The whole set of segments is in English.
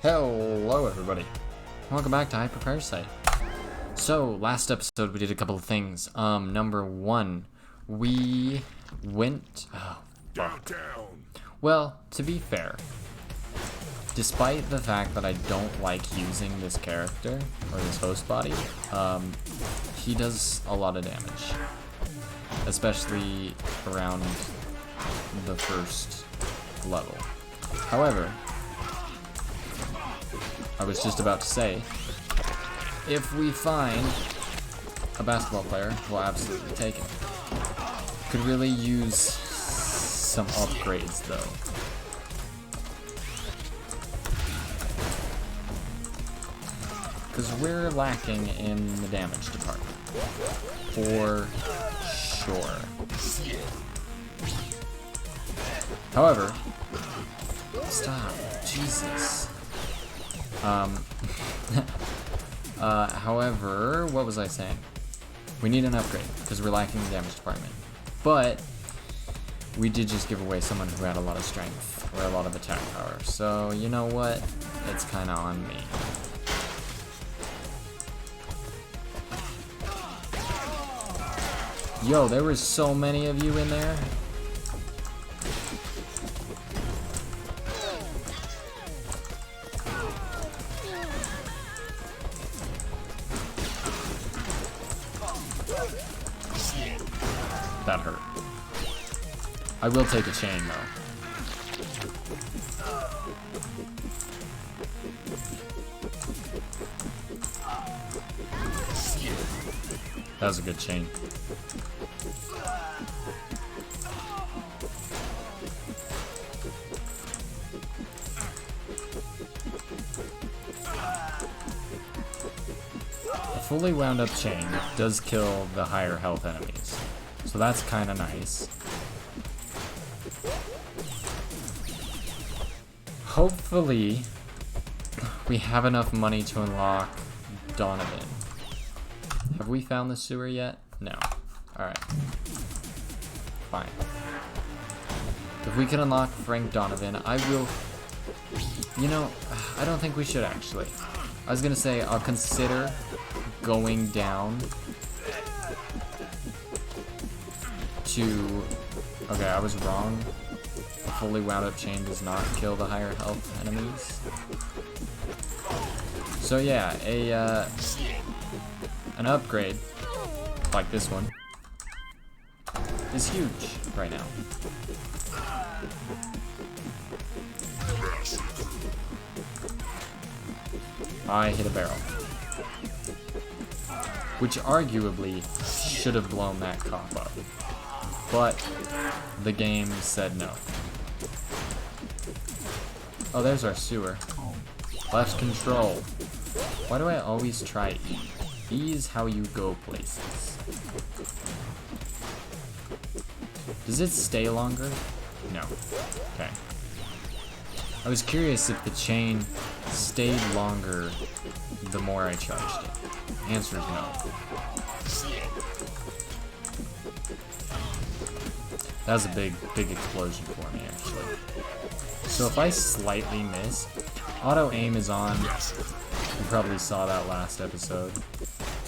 Hello everybody, welcome back to Hyperparasite. So, last episode we did a couple of things. Number one, we went... Oh, fuck. Well, to be fair, despite the fact that I don't like using this character, or this host body, he does a lot of damage. Especially around the first level. However, I was just about to say, if we find a basketball player, we'll absolutely take it. Could really use some upgrades though. Because we're lacking in the damage department. For sure. However, stop, Jesus. However, what was I saying? We need an upgrade, because we're lacking the damage department. But, we did just give away someone who had a lot of strength, or a lot of attack power. So, you know what? It's kinda on me. Yo, there were so many of you in there. That hurt. I will take a chain though. That was a good chain. A fully wound up chain does kill the higher health enemies. So that's kind of nice. Hopefully, we have enough money to unlock Donovan. Have we found the sewer yet? No. Alright. Fine. If we can unlock Frank Donovan, I will... You know, I don't think we should actually. I was gonna say, I'll consider going down to... Okay, I was wrong. A fully wound up chain does not kill the higher health enemies. So yeah, an upgrade, like this one, is huge right now. I hit a barrel. Which arguably should have blown that cop up. But the game said no. Oh, there's our sewer. Left control. Why do I always try E? E is how you go places. Does it stay longer? No. Okay. I was curious if the chain stayed longer the more I charged it. The answer is no. That was a big explosion for me, actually. So if I slightly miss, auto aim is on. You probably saw that last episode.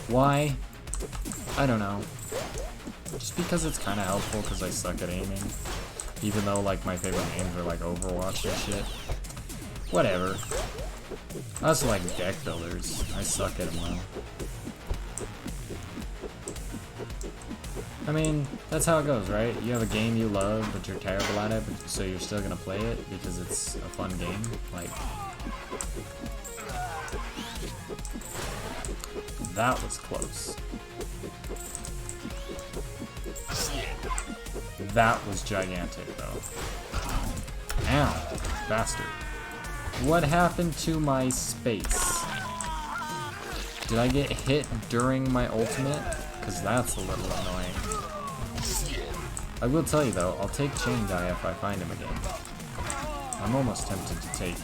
Why? I don't know. Just because it's kind of helpful because I suck at aiming. Even though like my favorite games are like Overwatch and shit. Whatever. I also like deck builders. I suck at them well. I mean, that's how it goes, right? You have a game you love, but you're terrible at it, but so you're still gonna play it because it's a fun game. Like, that was close. That was gigantic, though. Ow, bastard. What happened to my space? Did I get hit during my ultimate? Because that's a little annoying. I will tell you though, I'll take Chain Guy if I find him again. I'm almost tempted to take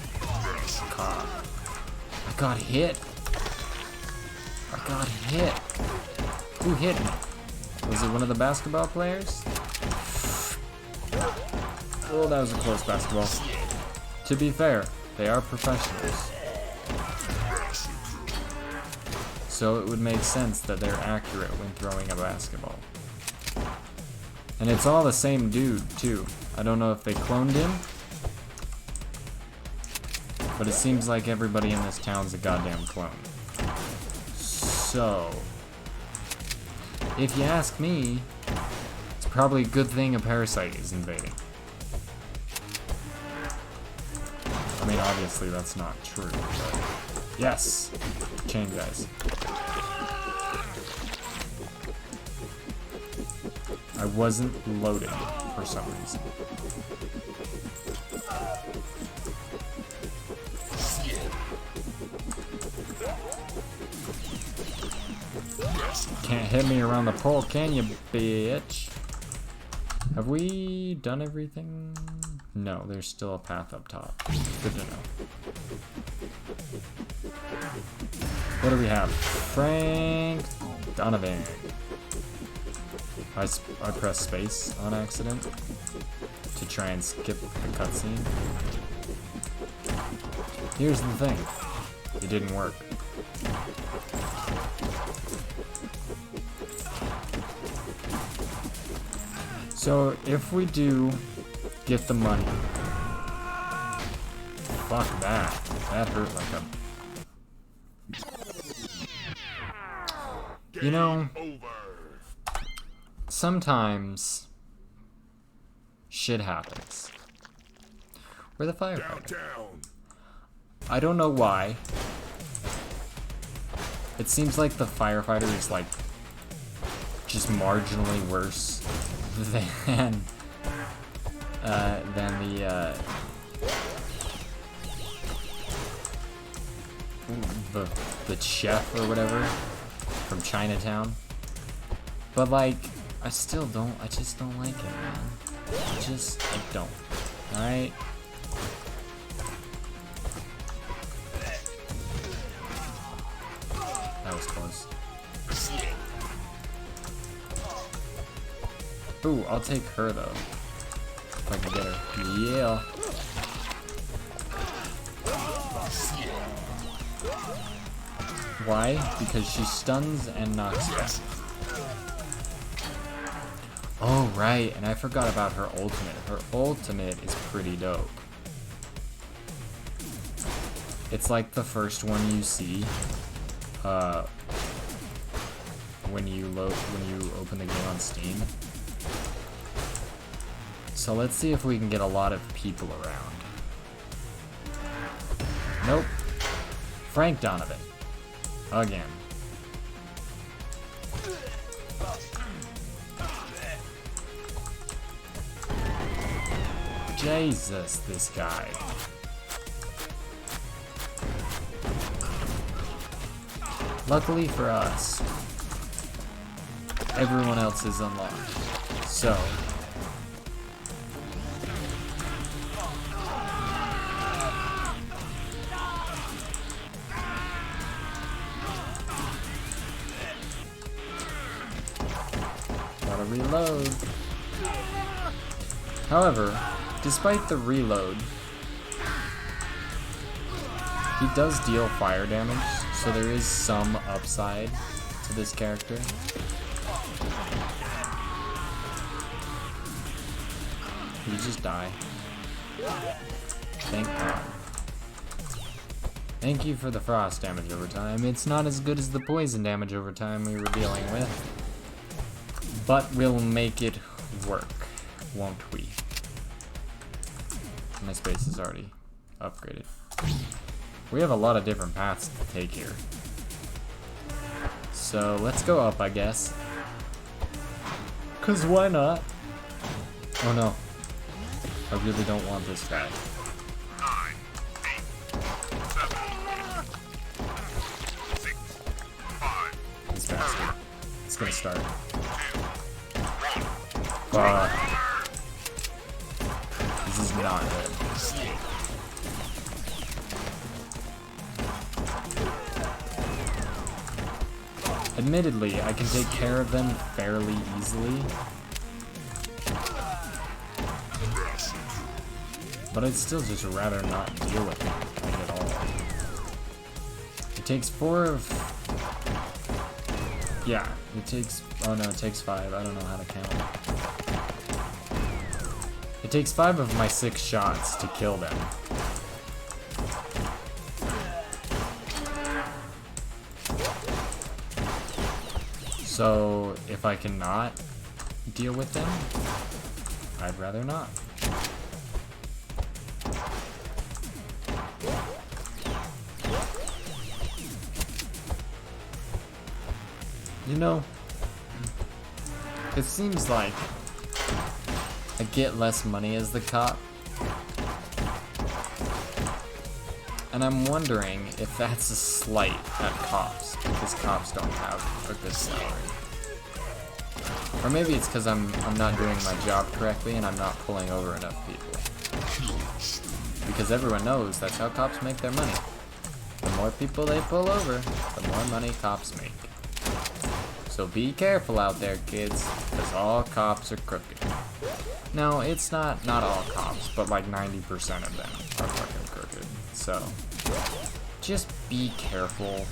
Cobb. I got hit! I got hit! Who hit me? Was it one of the basketball players? Oh, that was a close basketball. To be fair, they are professionals. So it would make sense that they're accurate when throwing a basketball. And it's all the same dude, too. I don't know if they cloned him, but it seems like everybody in this town's a goddamn clone. So, if you ask me, it's probably a good thing a parasite is invading. I mean, obviously that's not true, but yes! Chain guys. I wasn't loading for some reason. Can't hit me around the pole, can you, bitch? Have we done everything? No, there's still a path up top. Good to know. What do we have? Frank Donovan. I pressed space on accident to try and skip the cutscene. Here's the thing. It didn't work. So if we do get the money, fuck that. That hurt like a... You know, sometimes shit happens. We're the firefighter. I don't know why. It seems like the firefighter is like just marginally worse than the chef or whatever from Chinatown. But like, I just don't like it, man. I don't. Alright? That was close. Ooh, I'll take her though. If I can get her. Yeah. Why? Because she stuns and knocks back. Oh, right, and I forgot about her ultimate. Her ultimate is pretty dope. It's like the first one you see when you open the game on Steam. So let's see if we can get a lot of people around. Nope. Frank Donovan. Again. Jesus, this guy. Luckily for us, everyone else is unlocked. So, gotta reload. However, despite the reload, he does deal fire damage, so there is some upside to this character. You just die. Thank God. Thank you for the frost damage over time. It's not as good as the poison damage over time we were dealing with, but we'll make it work, won't we? My space is already upgraded. We have a lot of different paths to take here. So let's go up, I guess. 'Cause why not? Oh no. I really don't want this guy. 9, 8, 7, 6, 5. This bastard. It's gonna start. 2, 1. Fuck. This is not good. Admittedly, I can take care of them fairly easily, but I'd still just rather not deal with it like, at all. It takes 4 of Yeah, it takes, oh no, it takes 5. I don't know how to count. It takes 5 of my 6 shots to kill them. So, if I cannot deal with them, I'd rather not. You know, it seems like I get less money as the cop. And I'm wondering if that's a slight at cops, because cops don't have a good salary. Or maybe it's because I'm not doing my job correctly and I'm not pulling over enough people. Because everyone knows that's how cops make their money. The more people they pull over, the more money cops make. So be careful out there, kids, because all cops are crooked. No, it's not all cops, but like 90% of them are fucking crooked. So just be careful,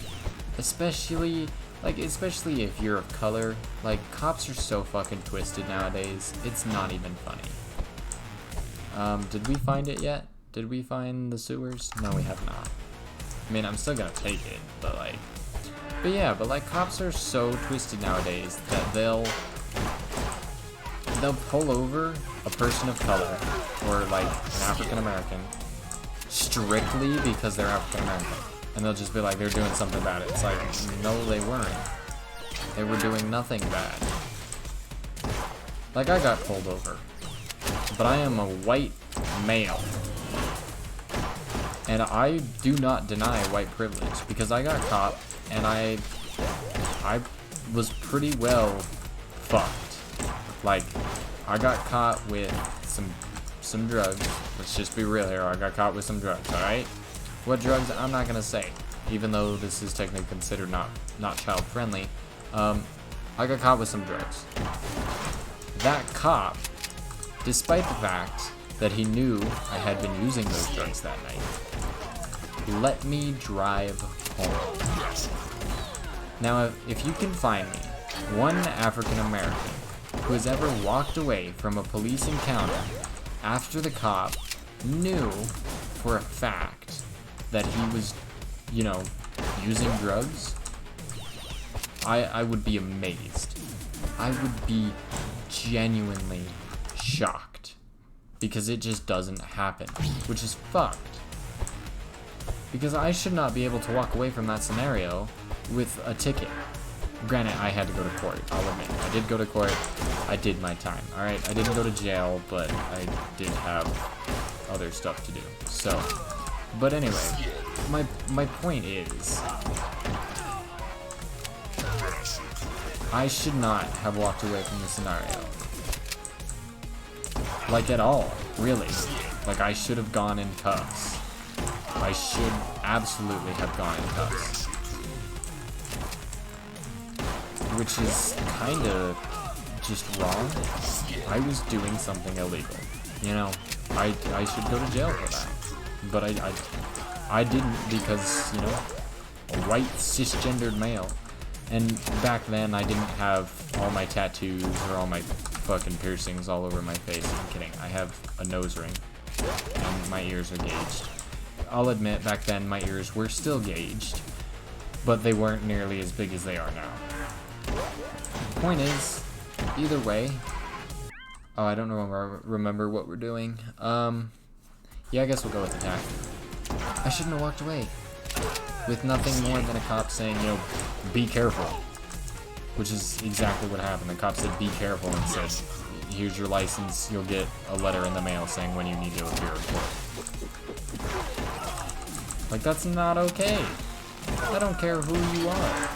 especially if you're of color. Like, cops are so fucking twisted nowadays. It's not even funny. Did we find it yet? Did we find the sewers? No, we have not. I mean, I'm still gonna take it, but like. But yeah, but like cops are so twisted nowadays that they'll pull over a person of color or like an African American strictly because they're African American, and they'll just be like they're doing something bad. It's like, no, they weren't. They were doing nothing bad. Like, I got pulled over, but I am a white male. And I do not deny white privilege, because I got caught and I was pretty well fucked. Like, I got caught with some drugs. Let's just be real here. I got caught with some drugs, alright? What drugs? I'm not gonna say, even though this is technically considered not child friendly. I got caught with some drugs. That cop, despite the fact that he knew I had been using those drugs that night, let me drive home. Now, if you can find me one African American who has ever walked away from a police encounter after the cop knew for a fact that he was, you know, using drugs, I would be amazed. I would be genuinely shocked, because it just doesn't happen, which is fucked. Because I should not be able to walk away from that scenario with a ticket. Granted, I had to go to court, I'll admit. I did go to court, I did my time, alright? I didn't go to jail, but I did have other stuff to do, so. But anyway, my point is, I should not have walked away from the scenario. Like, at all, really. Like, I should have gone in cuffs. I should absolutely have gone in cuffs. Which is kinda just wrong. I was doing something illegal. You know, I should go to jail for that. But I didn't, because, you know, a white cisgendered male. And back then, I didn't have all my tattoos or all my fucking piercings all over my face. I'm kidding. I have a nose ring, and my ears are gauged. I'll admit, back then, my ears were still gauged, but they weren't nearly as big as they are now. The point is, either way... Oh, I don't remember what we're doing. Yeah, I guess we'll go with attack. I shouldn't have walked away with nothing more than a cop saying, you know, be careful. Which is exactly what happened. The cop said, be careful, and said, here's your license, you'll get a letter in the mail saying when you need to appear in court. Like, that's not okay. I don't care who you are.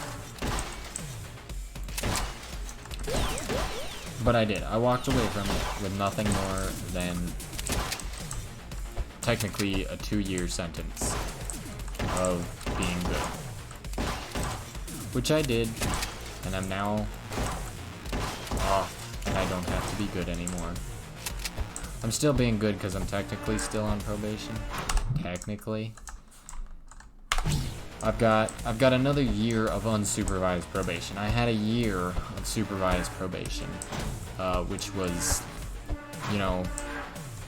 But I did. I walked away from it with nothing more than technically a 2-year sentence of being good. Which I did, and I'm now off, and I don't have to be good anymore. I'm still being good because I'm technically still on probation. Technically. I've got another year of unsupervised probation. I had a year of supervised probation, which was, you know,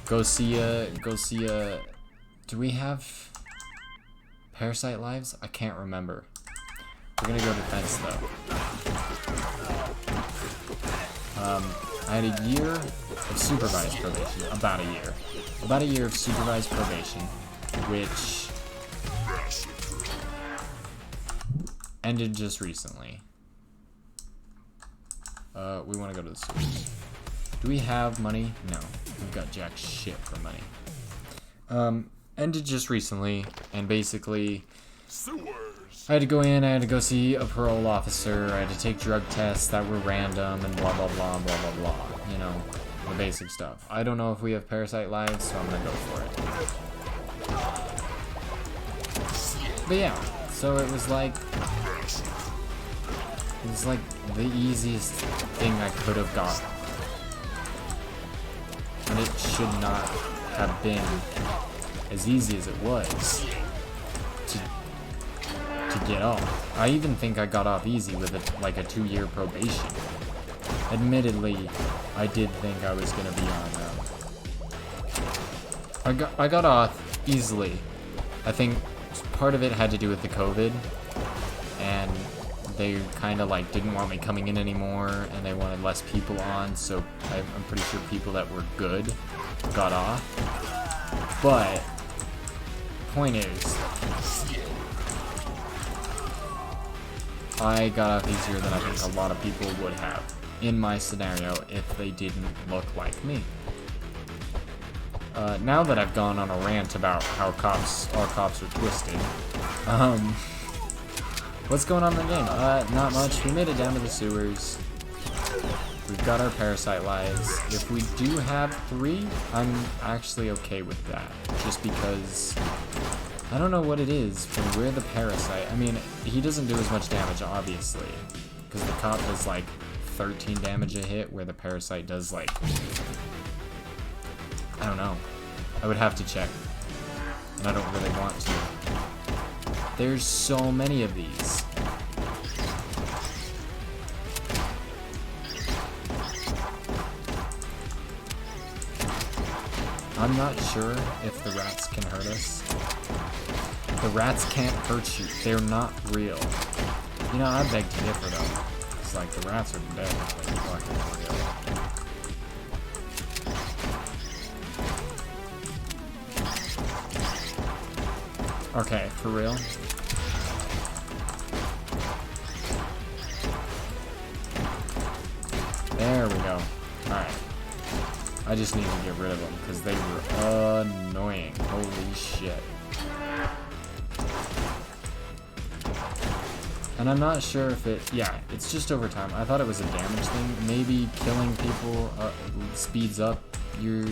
go see a. Do we have Parasite lives? I can't remember. We're gonna go defense though. I had a year of supervised probation, about a year of supervised probation, which ended just recently. We want to go to the sewers. Do we have money? No, we've got jack shit for money. Ended just recently, and basically, I had to go in, I had to go see a parole officer, I had to take drug tests that were random, and blah blah blah blah blah blah. You know, the basic stuff. I don't know if we have Parasite lives, so I'm gonna go for it. But yeah, so it was like the easiest thing I could have gotten. And it should not have been as easy as it was to get off. I even think I got off easy with like a 2-year probation. Admittedly, I did think I was gonna be on I got off easily. I think part of it had to do with the COVID, and they kind of like didn't want me coming in anymore, and they wanted less people on, so I'm pretty sure people that were good got off. But point is, I got off easier than I think a lot of people would have in my scenario if they didn't look like me. Now that I've gone on a rant about how all cops are twisted, what's going on in the game? Not much. We made it down to the sewers. We've got our Parasite lives. If we do have 3, I'm actually okay with that. Just because I don't know what it is from where the Parasite. I mean, he doesn't do as much damage, obviously, because the cop does like 13 damage a hit, where the Parasite does like, I don't know. I would have to check, and I don't really want to. There's so many of these. I'm not sure if the rats can hurt us. The rats can't hurt you. They're not real. You know, I beg to differ though. It's like the rats are definitely fucking real. Okay, for real? There we go. Alright. I just need to get rid of them because they were annoying. Holy shit. And I'm not sure if it... Yeah, it's just over time. I thought it was a damage thing. Maybe killing people speeds up your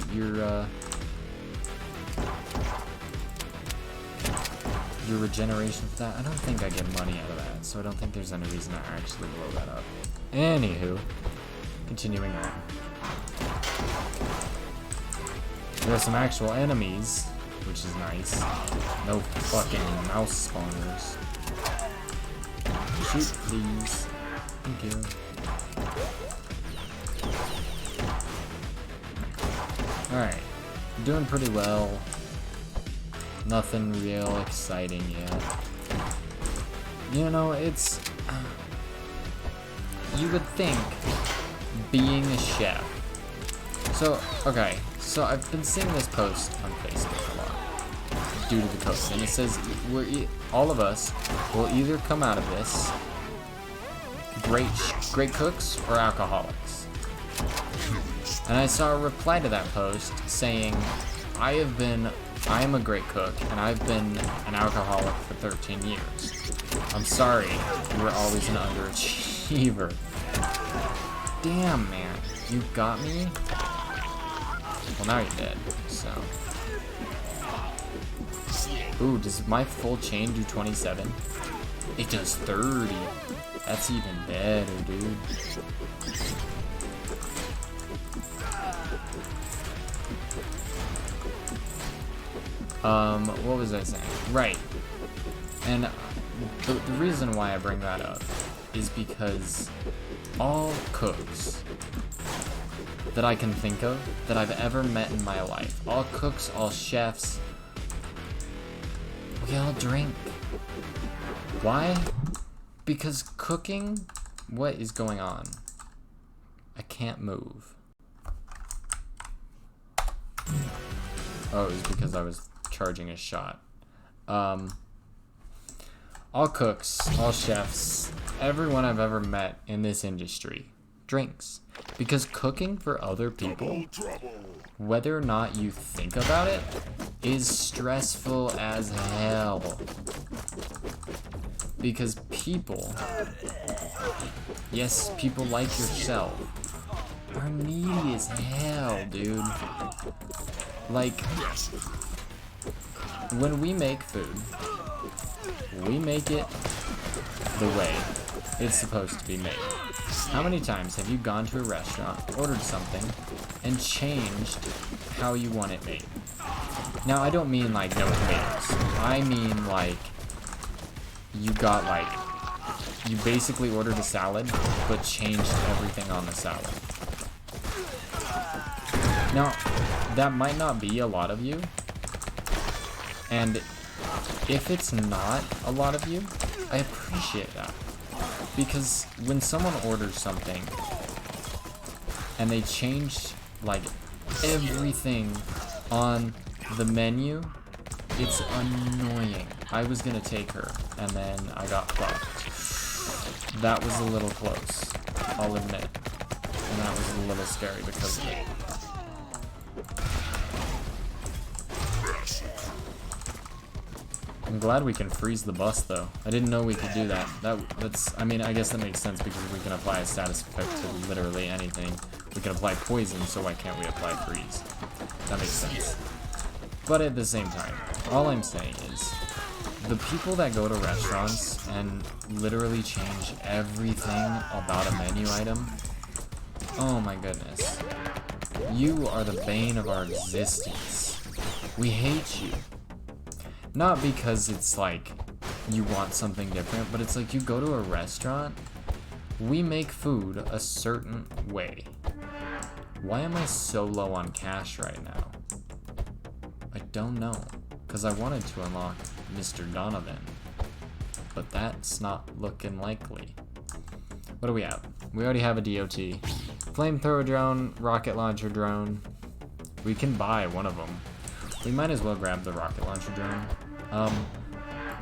regeneration for that. I don't think I get money out of that, so I don't think there's any reason to actually blow that up. Anywho, continuing on. There are some actual enemies, which is nice. No fucking mouse spawners. Shoot, please. Thank you. Alright. Doing pretty well. Nothing real exciting yet. You know, it's... You would think, being a chef... So, okay. So I've been seeing this post on Facebook a lot due to the COVID, and it says all of us will either come out of this great cooks or alcoholics. And I saw a reply to that post saying, I am a great cook, and I've been an alcoholic for 13 years. I'm sorry, you were always an underachiever. Damn, man, you got me? Well, now you're dead, so. Ooh, does my full chain do 27? It does 30. That's even better, dude. What was I saying? Right. And the reason why I bring that up is because all cooks that I can think of that I've ever met in my life, all cooks, all chefs, we all drink. Why? Because cooking, what is going on? I can't move. Oh, it was because I was charging a shot. All cooks, all chefs, everyone I've ever met in this industry drinks. Because cooking for other people, whether or not you think about it, is stressful as hell. Because people, yes, people like yourself, are needy as hell, dude. Like, when we make food, we make it the way it's supposed to be made. How many times have you gone to a restaurant, ordered something, and changed how you want it made? Now, I don't mean like no tomatoes. I mean like you got like, you basically ordered a salad, but changed everything on the salad. Now, that might not be a lot of you, and if it's not a lot of you, I appreciate that. Because when someone orders something and they change like everything on the menu, it's annoying. I was gonna take her and then I got fucked. That was a little close, I'll admit. And that was a little scary because of it. I'm glad we can freeze the bus though. I didn't know we could do that. That's, I mean, I guess that makes sense because we can apply a status effect to literally anything. We can apply poison, so why can't we apply freeze? That makes sense. But at the same time, all I'm saying is, the people that go to restaurants and literally change everything about a menu item, oh my goodness. You are the bane of our existence. We hate you. Not because it's like you want something different, but it's like you go to a restaurant, we make food a certain way. Why am I so low on cash right now? I don't know, because I wanted to unlock Mr. Donovan, but that's not looking likely. What do we have? We already have a DOT. Flamethrower drone, rocket launcher drone. We can buy one of them. We might as well grab the rocket launcher drone.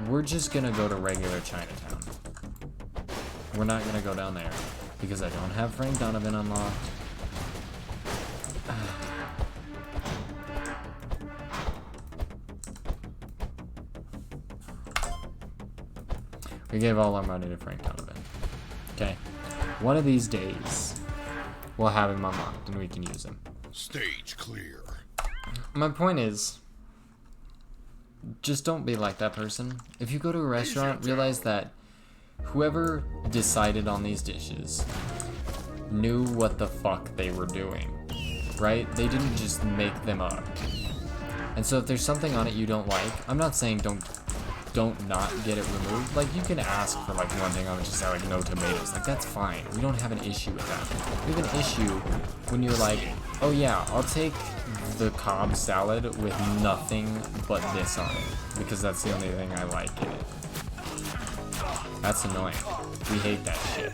We're just gonna go to regular Chinatown. We're not gonna go down there because I don't have Frank Donovan unlocked. We gave all our money to Frank Donovan. Okay. One of these days, we'll have him unlocked and we can use him. Stage clear. My point is, just don't be like that person. If you go to a restaurant, realize that whoever decided on these dishes knew what the fuck they were doing, right? They didn't just make them up. And so if there's something on it you don't like, I'm not saying don't not get it removed. Like, you can ask for like one thing on it, just say like no tomatoes. Like, that's fine. We don't have an issue with that. We have an issue when you're like, oh yeah, I'll take the Cobb salad with nothing but this on it because that's the only thing I like in it. That's annoying. We hate that shit.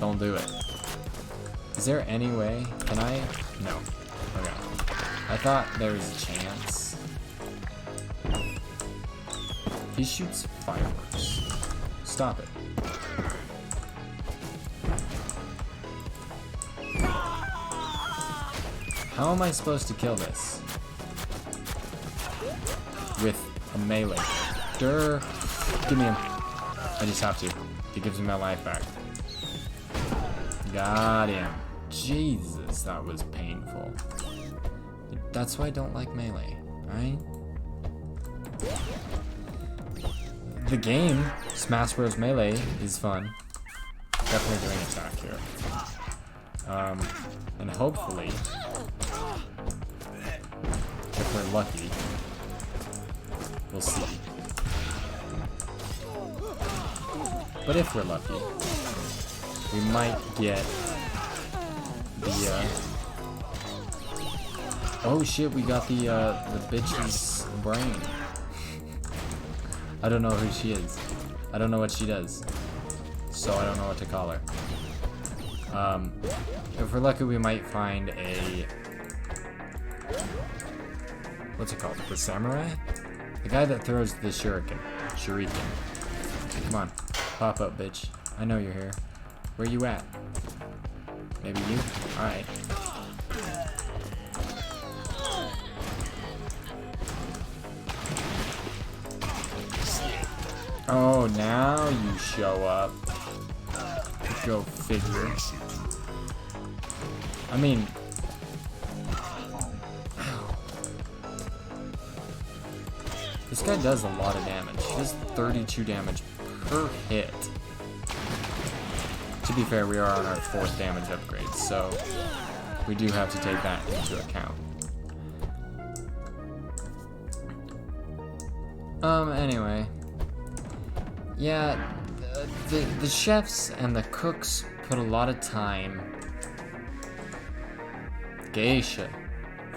Don't do it. Is there any way? Can I? No. Okay. I thought there was a chance. He shoots fireworks. Stop it. How am I supposed to kill this? With a melee. Durr. Give me him. I just have to. He gives me my life back. Got him. Jesus, that was painful. That's why I don't like melee, right? The game, Smash Bros. Melee, is fun. Definitely doing attack here. And hopefully, if we're lucky, we'll see. But if we're lucky, we might get the, oh shit, we got the bitch's brain. I don't know who she is. I don't know what she does. So I don't know what to call her. If we're lucky, we might find a... What's it called? The samurai? The guy that throws the shuriken. Come on. Pop up, bitch. I know you're here. Where you at? Maybe you? Alright. Oh, now you show up. Go figure. I mean... This guy does a lot of damage. He does 32 damage per hit. To be fair, we are on our 4th damage upgrade, so we do have to take that into account. Anyway. Yeah, the chefs and the cooks put a lot of time. Geisha.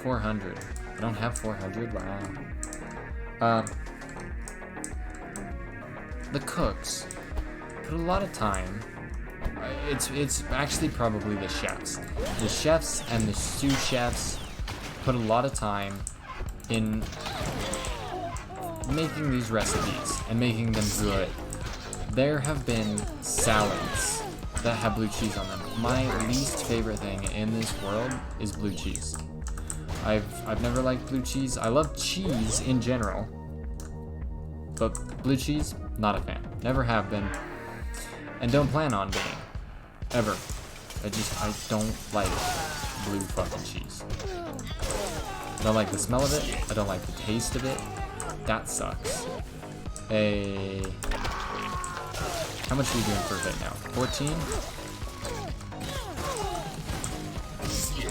400. I don't have 400, wow. The cooks put a lot of time. It's actually probably the chefs. The chefs and the sous chefs put a lot of time in making these recipes and making them good. There have been salads that have blue cheese on them. My least favorite thing in this world is blue cheese. I've never liked blue cheese. I love cheese in general, but blue cheese, not a fan. Never have been, and don't plan on being, ever. I don't like blue fucking cheese. I don't like the smell of it. I don't like the taste of it. That sucks. How much are we doing per hit now? 14?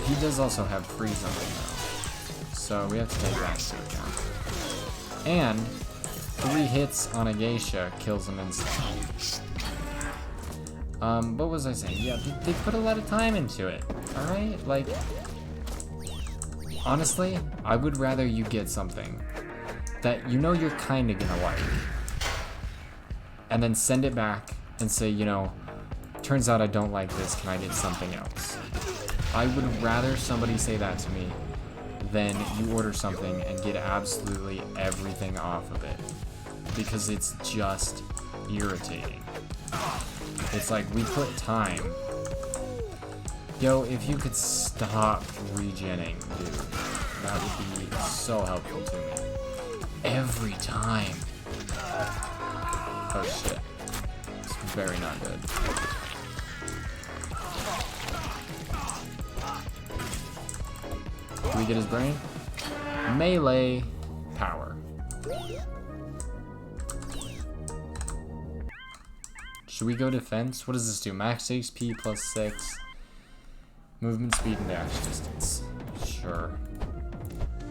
He does also have freeze on him though, so we have to take that into account. And 3 hits on a geisha kills him instantly. What was I saying? Yeah, they put a lot of time into it. Alright? Like, honestly, I would rather you get something that you know you're kinda gonna like, and then send it back and say, you know, turns out I don't like this, can I get something else? I would rather somebody say that to me than you order something and get absolutely everything off of it, because it's just irritating. It's like, we put time. Yo, if you could stop regenning, dude, that would be so helpful to me. Every time. Oh shit. It's very not good. Can we get his brain? Melee power. Should we go defense? What does this do? Max HP plus 6. Movement speed and dash distance. Sure.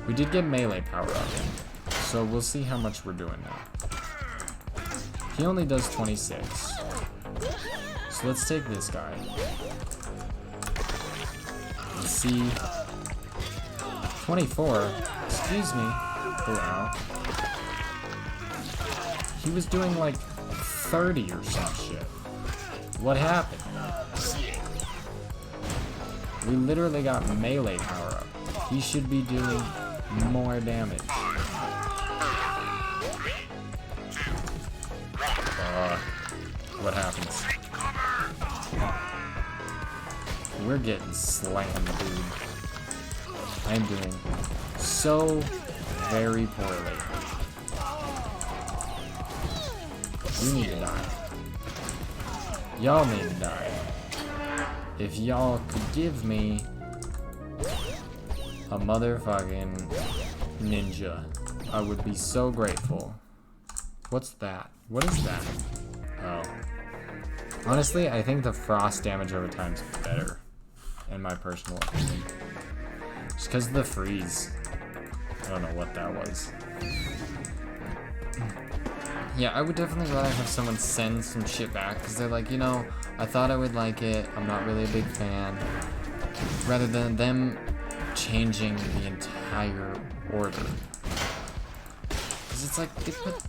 We did get melee power up in, so we'll see how much we're doing now. He only does 26. So let's take this guy. Let's see. 24. Excuse me. Wow. He was doing like 30 or some shit. What happened? We literally got melee power up. He should be doing more damage. What happens? We're getting slammed, dude. I'm doing so very poorly. You need to die. Y'all need to die. If y'all could give me a motherfucking ninja, I would be so grateful. What's that? What is that? Oh. Honestly, I think the frost damage over time is better, in my personal opinion. Just because of the freeze. I don't know what that was. Yeah, I would definitely rather have someone send some shit back, because they're like, you know, I thought I would like it, I'm not really a big fan, rather than them changing the entire order. Because it's like, they put,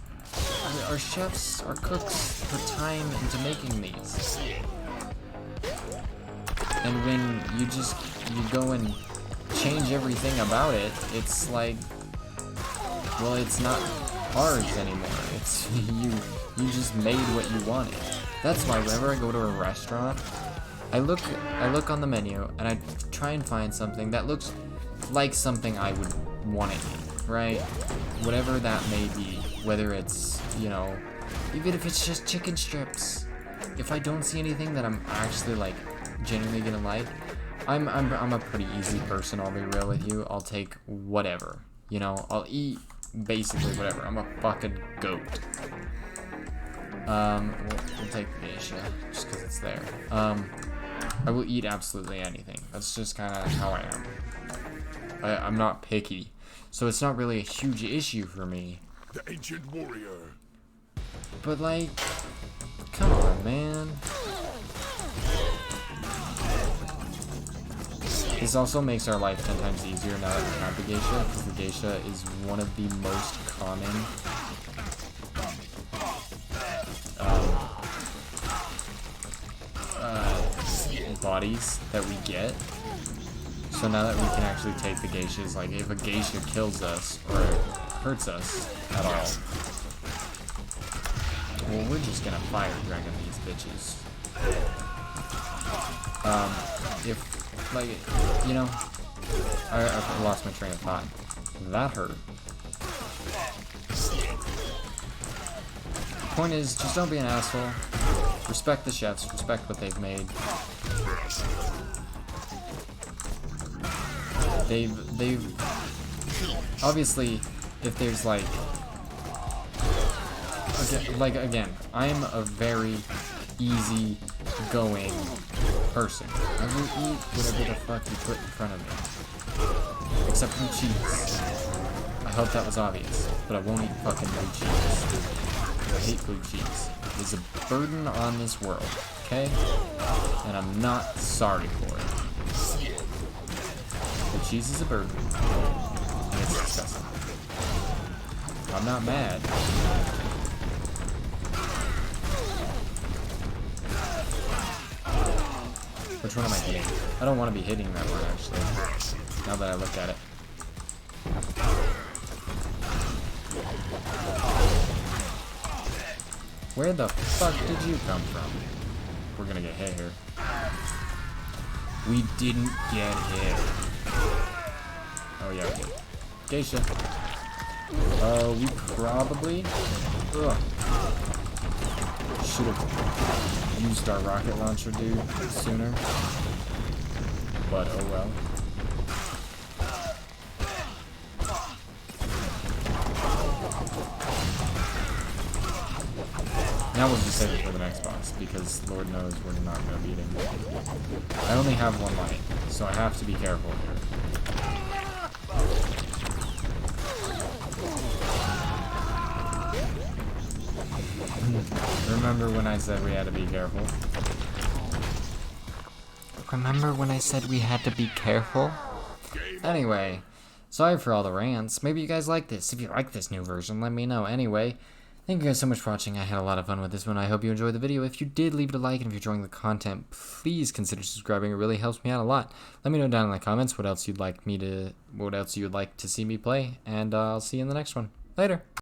our chefs, our cooks put time into making these. And when you go and change everything about it, it's like, well, it's not ours anymore. It's you just made what you wanted. That's why whenever I go to a restaurant, I look on the menu and I try and find something that looks like something I would want to eat, right? Whatever that may be, whether it's, you know, even if it's just chicken strips. If I don't see anything that I'm actually like genuinely gonna like, I'm a pretty easy person, I'll be real with you. I'll take whatever, you know, I'll eat basically whatever. I'm a fucking goat. We'll take the geisha just because it's there. I will eat absolutely anything. That's just kind of how I am. I'm not picky, so it's not really a huge issue for me. The ancient warrior. But like, come on, man. This also makes our life 10 times easier now that we have the geisha, because the geisha is one of the most common bodies that we get. So now that we can actually take the geishas, like if a geisha kills us or hurts us at all, well, we're just gonna fire dragon these bitches. If, like, you know, I lost my train of thought. That hurt. Point is, just don't be an asshole. Respect the chefs, respect what they've made. They've obviously, if there's like again, I'm a very easy going person. I will eat whatever the fuck you put in front of me, except blue cheese. I hope that was obvious, but I won't eat fucking blue cheese. I hate blue cheese. It's a burden on this world, okay? And I'm not sorry for it. Blue cheese is a burden, and it's disgusting. I'm not mad. Which one am I hitting? I don't want to be hitting that one, actually, now that I look at it. Where the fuck did you come from? We're gonna get hit here. We didn't get hit. Oh yeah, we did. Geisha. We probably should have used our rocket launcher, dude, sooner. But oh well. Now we'll just save it for the next boss, because Lord knows we're not going to beat him. I only have one light, so I have to be careful here. Remember when I said we had to be careful? Remember when I said we had to be careful? Anyway, sorry for all the rants. Maybe you guys like this. If you like this new version, let me know. Anyway, thank you guys so much for watching. I had a lot of fun with this one. I hope you enjoyed the video. If you did, leave it a like, and if you're enjoying the content, please consider subscribing. It really helps me out a lot. Let me know down in the comments what else you'd like to see me play, and I'll see you in the next one. Later.